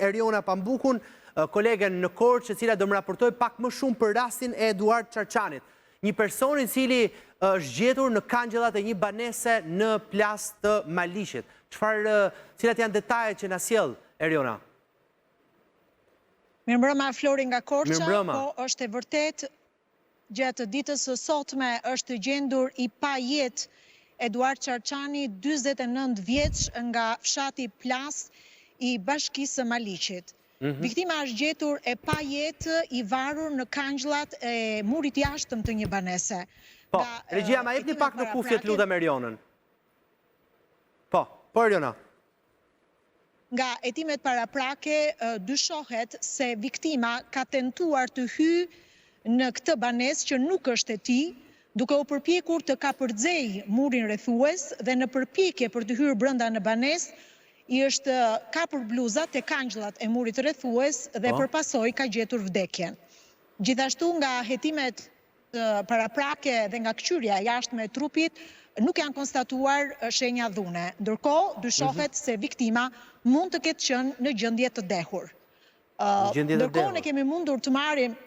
Eriona Pambukun, kolegen në Korçë, e cila do më raportoj pak më shumë për rastin e Eduard Çarçanit. Një person i cili është gjetur në kangjëllat e një banese në plas të Maliqit. Cilat janë detajet që na sjell Eriona? Mirëmbrëma Flori nga Korça, Mirëmbrëma. po është e vërtet gjatë ditës së sotme është gjendur i pa jetë Eduard Çarçani, 49 vjeç, nga fshati Plas i Bashkisë së Maliqit. Viktima është gjetur e pa jetë, i varur në kangjëllat e murit jashtëm të një banese. Po, regjia, ma jepni pak në kufjet lutem Erionën. Po, Eriona. Nga hetimet paraprake dyshohet se viktima ka tentuar të hyjë në këtë banesë që nuk është e tij, duke u përpjekur të kapërcejë murin rrethues dhe në përpjekje për të hyrë brenda në banesë, i është kapur bluzat e kangjëllat e murit rrethues dhe përpasoj ka gjetur vdekjen. Gjithashtu nga hetimet paraprake dhe nga këqyrja jashtme e trupit, nuk janë konstatuar shenja dhune. Ndërkohë, dyshohet se viktima mund të ketë qenë në gjendje të dehur. Ndërkohë ne kemi mundur të marrim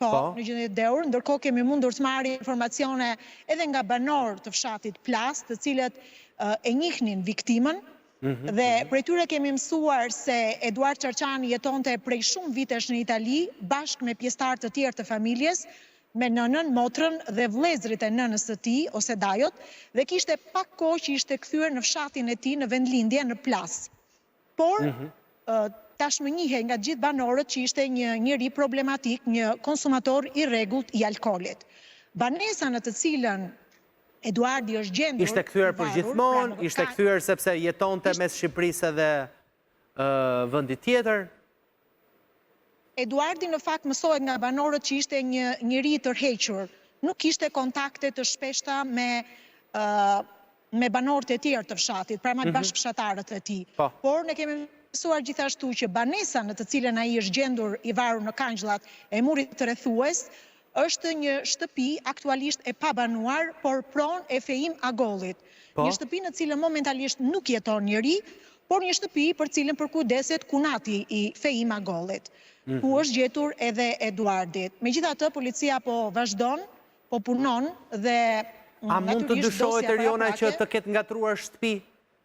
në gjendje të dehur, ndërkohë kemi mundur të marrim informacione edhe nga banorë të fshatit Plas, të cilët e njihnin viktimën, dhe prej tyre kemi mësuar se Eduard Çarçani jetonte prej shumë vitesh në Itali, bashkë me pjesëtar të tjerë të familjes, me nënën, motrën dhe vëllezërit e nënës së tij ose dajot, dhe kishte pak kohë që ishte kthyer në fshatin e tij në vendlindje në Plas. Por tashmë njihet nga gjithë banorët që ishte një njeri problematik, një konsumator i rregullt i alkoolit. Banesa në të cilën Eduardi është gjendur ishte kthyer për gjithmonë, ishte kthyer sepse jetonte mes Shqipërisë dhe vendit tjetër. Eduardi në fakt mësohet nga banorët që ishte një njeri i tërhequr, nuk kishte kontakte të shpeshta me banorët e tjerë të fshatit, pra me bashkëfshatarët e tij. Por ne kemi mësuar gjithashtu që banesa në të cilën ai është gjendur i varur në kangjëllat e murit të rrethues është një shtëpi aktualisht e pabanuar, por pronë e Feim Agollit. Një shtëpi në cilën momentalisht nuk jeton njeri, por një shtëpi për cilën përkujdeset kunati i Feim Agollit, ku është gjetur edhe Eduardi. Megjithatë, policia po vazhdon, po punon dhe a mund të dyshohet Eriona që të ketë ngatruar shtëpi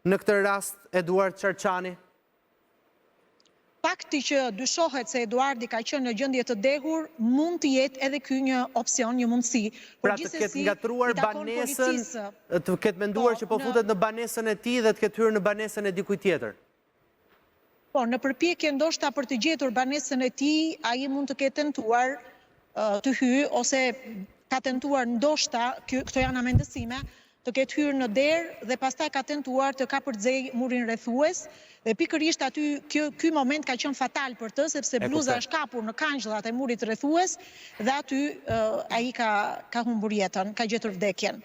në këtë rast Eduard Çarçani? Fakti që dyshohet se Eduardi ka qenë në gjendje të dehur, mund të jetë edhe ky një opsion, një mundësi. Pra të ketë ngatruar banesën, të ketë menduar që po futet në banesën e tij dhe të ketë hyrë në banesën e dikujt tjetër. Po, në përpjekje ndoshta për të gjetur banesën e tij, ai mund të ketë tentuar të hyjë ose ka tentuar ndoshta, këto janë amendësime, të ketë hyrë në derë dhe pastaj ka tentuar të kapërcejë murin rrethues, dhe pikërisht aty ky moment ka qenë fatal për të, sepse bluza është kapur në kangjëllat e murit rrethues dhe aty ai ka humbur jetën, ka gjetur vdekjen.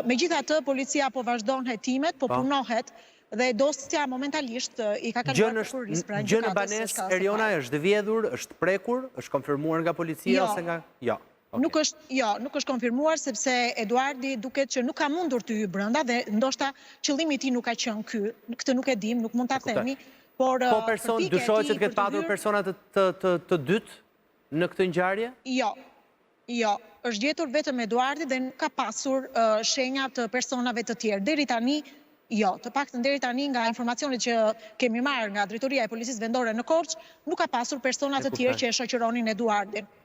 Megjithatë, policia po vazhdon hetimet, po punohet dhe dosja momentalisht i ka kaluar kurriz pra gjë në banesë Eriona është vjedhur, është prekur, është konfirmuar nga policia ose nga Nuk është konfirmuar sepse Eduardi duket që nuk ka mundur të hyjë brenda dhe ndoshta qëllimi i tij nuk ka qenë ky. Këtë nuk e dim, nuk mund ta themi, por dyshohet se të ketë patur persona të dytë në këtë ngjarje? Jo, është gjetur vetëm Eduardi dhe nuk ka pasur shenja të personave të tjerë. Deri tani të paktën deri tani nga informacionet që kemi marrë nga Drejtoria e Policisë Vendore në Korçë, nuk ka pasur persona të tjerë që e shoqëronin Eduardin.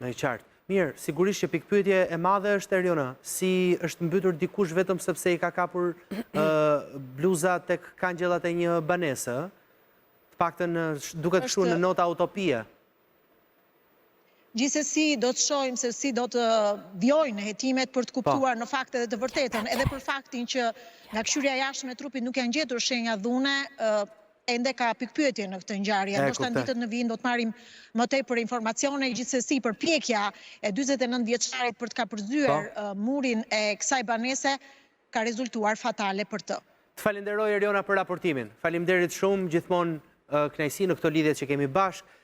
Në qartë. Mirë, sigurisht që pikpyetje e madhe është Eriona, si është mbytur dikush vetëm sepse i ka kapur bluza tek kangjëllat e një banese, të paktën duket kështu në notë autopie. Gjithsesi do të shohim se si do të vjojnë hetimet për të kuptuar në fakt edhe të vërtetën, edhe për faktin që nga këqyrja jashtme e trupit nuk janë gjetur shenja dhune, ende ka pikpyetje në këtë ngjarje. Ndoshta në ditët në vijim do të marrim më tepër informacione, gjithsesi përpjekja e 49 vjeçarit për të kapërcyer murin e kësaj banese ka rezultuar fatale për të. Të falenderoj Eriona për raportimin. Faleminderit shumë, gjithmonë kënaqësi në këtë lidhje që kemi bashkë.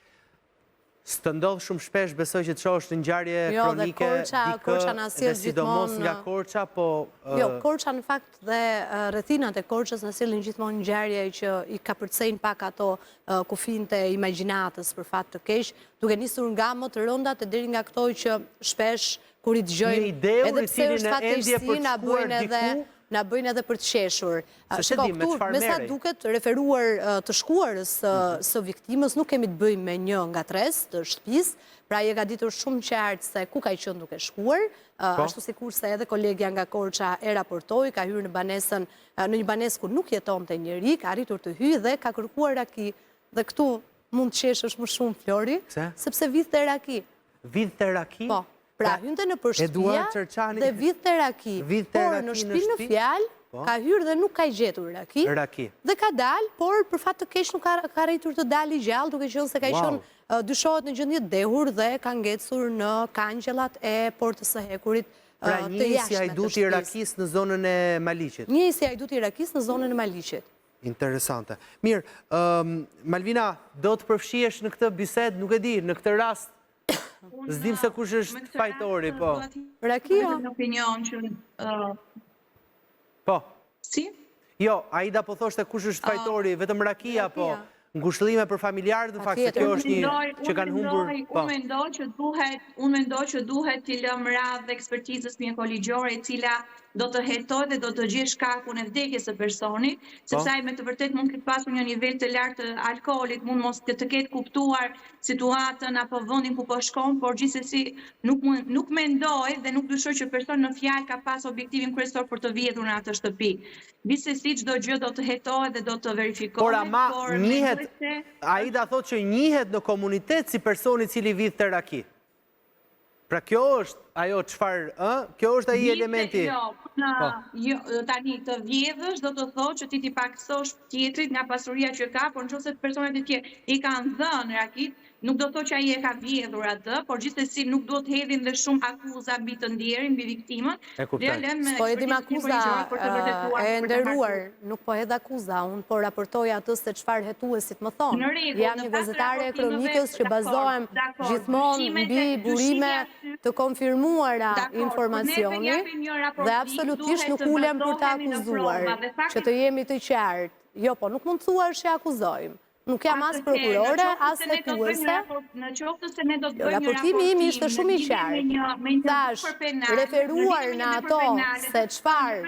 Së të ndodhë shumë shpesh, besoj që të shohësh në ngjarje kronike dikë, dhe sidomos nga Korça, po... Jo, Korça në fakt dhe rrethinat e Korçës na sillin gjithmonë ngjarje që i ka përcejnë pak ato kufijtë e imagjinatës për fat të keq, duke nisur nga më të rëndat e deri nga këto që shpesh kur i dëgjojmë edhe pse është fatkeqësi na bëjnë edhe për të qeshur. Shiko, këtu, me sa duket referuar të shkuarës së viktimës, nuk kemi të bëjmë me një nga tres të shtëpisë, pra je ka ditur shumë qartë se ku ka qenë duke shkuar, ashtu sikurse edhe kolegja nga Korça e raportoi, ka hyrë në një banesë ku nuk jetonte njeri, ka arritur të hyjë dhe ka kërkuar raki. Dhe këtu mund të qeshësh më shumë, Flori, sepse vidhte raki. Vidhte raki? Po. Pra, hynte në përshpia dhe vidhte raki, por në shtëpi në fjalë, ka hyrë dhe nuk ka gjetur raki, dhe ka dalë, por për fat të keq nuk ka arritur të dalë i gjallë, duke qenë se ka qenë dyshohet në gjendje dehur dhe ka ngecur në kangjellat e portës së hekurit të jashtme. Pra njësi hajduti i Rakis në zonën e Maliqit. Njësi hajduti i Rakis në zonën e Maliqit. Interesante. Mirë, Malvina, do të përfshihesh në këtë bisedë, nuk e di, në këtë rast, s'dim se kush është fajtori, po. Rakia? Në opinion që... Po. Si? Jo, Aida po thoshte kush është fajtori, vetëm Rakia, po. Ngushëllime për familjarët, në fakt se kjo është një që kanë humbur... Unë mendoj që duhet t'i lëmë radhë ekspertizës mjekoligjore e cila do të hetoj dhe do të gjej shkakun e vdekjes së personit, sepse ai me të vërtet mund të pasur një nivel të lartë të alkoolit, mund mos të ketë kuptuar situatën apo vendin ku po shkon, por gjithsesi nuk mendoj dhe nuk dyshoj që personi në fjalë ka pas objektivin kryesor për të vjedhur në atë shtëpi. Gjithsesi çdo gjë do të hetohet dhe do të verifikohet. Por ama njihet, Aida thotë që njihet në komunitet si personi i cili vidhte raki. Pra kjo është ajo çfarë, kjo është ai elementi. Jo, tani të vjedhësh do të thotë që ti t'i paksosh tjetrit nga pasuria që ka, por nëse personat e tjerë i kanë dhënë rakit, nuk do thotë që ai e ka vjedhur atë, por gjithsesi nuk duhet të hedhin dhe shumë akuza mbi të ndjerin, mbi viktimën. Po edhim akuza e nderuar, nuk po hedh akuza, unë po raportoj atë se çfarë hetuesit më thonë. Jam një gazetare e kronikës që bazohem gjithmonë mbi burime të konfirmuara informacioni dhe absolutisht nuk ulem për të akuzuar, që të jemi të qartë. Jo, po nuk mund të thuash që akuzojmë. Nuk jam as prokurore, as hetuese. Raportimi im ishte shumë i qartë. Tash, referuar në ato se çfarë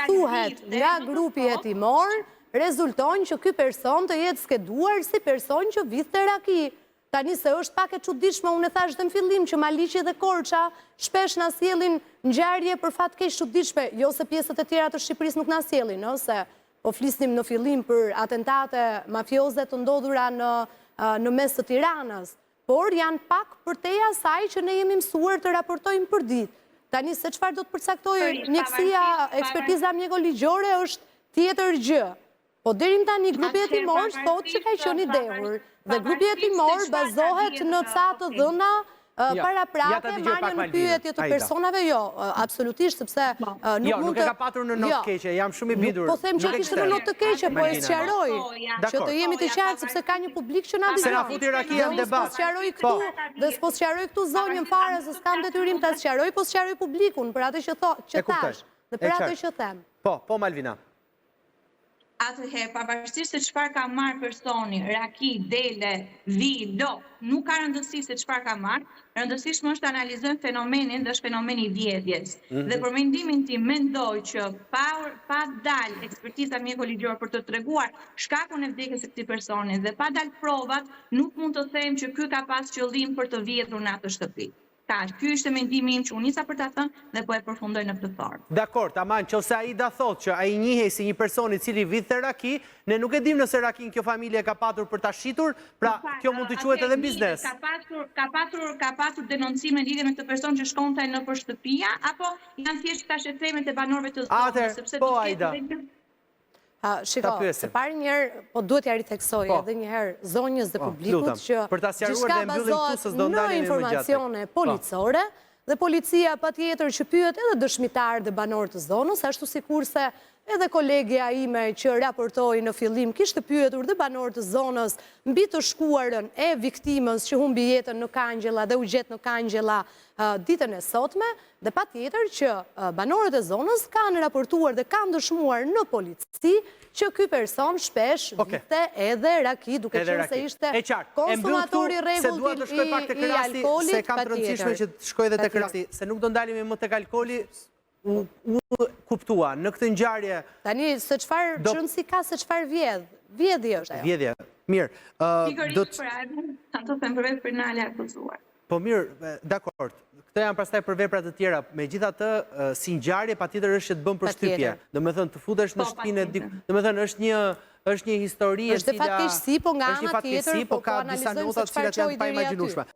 thuhet nga grupi hetimor, rezulton që ky person të jetë skeduar si person që vidhte raki. Tani se është pak e çuditshme, unë e thash dhe në fillim që Maliqi dhe Korça shpesh na sjellin ngjarje për fat keq çuditshme, jo se pjesët e tjera të Shqipërisë nuk na sjellin, ose po flisnim në fillim për atentate mafioze të ndodhura në mes të Tiranës, por janë pak përteja asaj që ne jemi mësuar të raportojmë për ditë. Tani se çfarë do të përcaktojë mjekësia, ekspertiza mjekoligjore është tjetër gjë. Po deri tani grupi hetimor thotë që ka qenë i dehur dhe grupi hetimor bazohet në ca të dhëna paraprake, marrjen në pyetje të personave, jo, absolutisht, sepse nuk e ka patur në notë të keqe, jam shumë i bindur. Po them që kishte në notë të keqe, po e sqaroj, që të jemi të qartë, sepse ka një publik që na dëgjon. Se na futi Rakia në debat. Dhe s'po sqaroj këtu zonjën fare, se s'kam detyrim ta sqaroj, po sqaroj publikun për atë që thash, dhe për atë që them. Po, Malvina. Atëherë, pavarësisht se çfarë ka marrë personi, raki, dele, vi, do, nuk ka rëndësi se çfarë ka marrë, rëndësishme është të analizojmë fenomenin dhe është fenomeni i vjedhjes. Dhe për mendimin tim mendoj që pa dalë ekspertiza mjekoligjore për të treguar shkakun e vdekjes së këtij personi dhe pa dalë provat, nuk mund të them që ky ka pas qëllim për të vjedhur në atë shtëpi. Ky ishte mendimi im që unë nisa për ta thënë dhe po e përfundoj në këtë formë. Dakor, tamam, nëse Aida thotë që ai njihej si një person i cili vidhte raki, ne nuk e dim nëse rakin kjo familje ka patur për ta shitur, pra kjo mund të quhet edhe biznes. Ka patur denoncime lidhje me këtë person që shkonte në shtëpia, apo janë thjesht këta shtetemet e banorëve të zonës, sepse po Aida. Shiko, se parë njerë, po duhet ja riteksoj edhe njëherë zonjës dhe publikut që gjithka bazohet në informacione policore dhe policia pa tjetër që pyet edhe dëshmitar dhe banor të zonës, ashtu sikur se edhe kolegja ime që raportoi në fillim kishte pyetur dhe banorët të zonës mbi të shkuarën e viktimës që humbi jetën në Kangjella dhe u gjet në Kangjella ditën e sotme, dhe patjetër që banorët e zonës kanë raportuar dhe kanë dëshmuar në polici që ky person shpesh vinte edhe raki, duke qenë se ishte konsumatori rregullt i alkoolit, se kam të rëndësishme që të shkoj dhe tek rasti, se nuk do ndalemi më tek alkooli, u kuptua në këtë ngjarje. Tani se çfarë rëndësi ka, se çfarë vjedhje është ajo. Vjedhje. Mirë. Pikërisht për ardhmën, tanto them për vetë penale akuzuar. Po mirë, dakord. Këto janë pastaj për vepra të tjera. Megjithatë, si ngjarje patjetër është që të bën përshtypje. Domethënë të futesh në shtëpinë e dikujt. Domethënë është një histori e cila është fatkeqësi, po nga ana tjetër po ka disa nota të cilat janë pa imagjinueshme.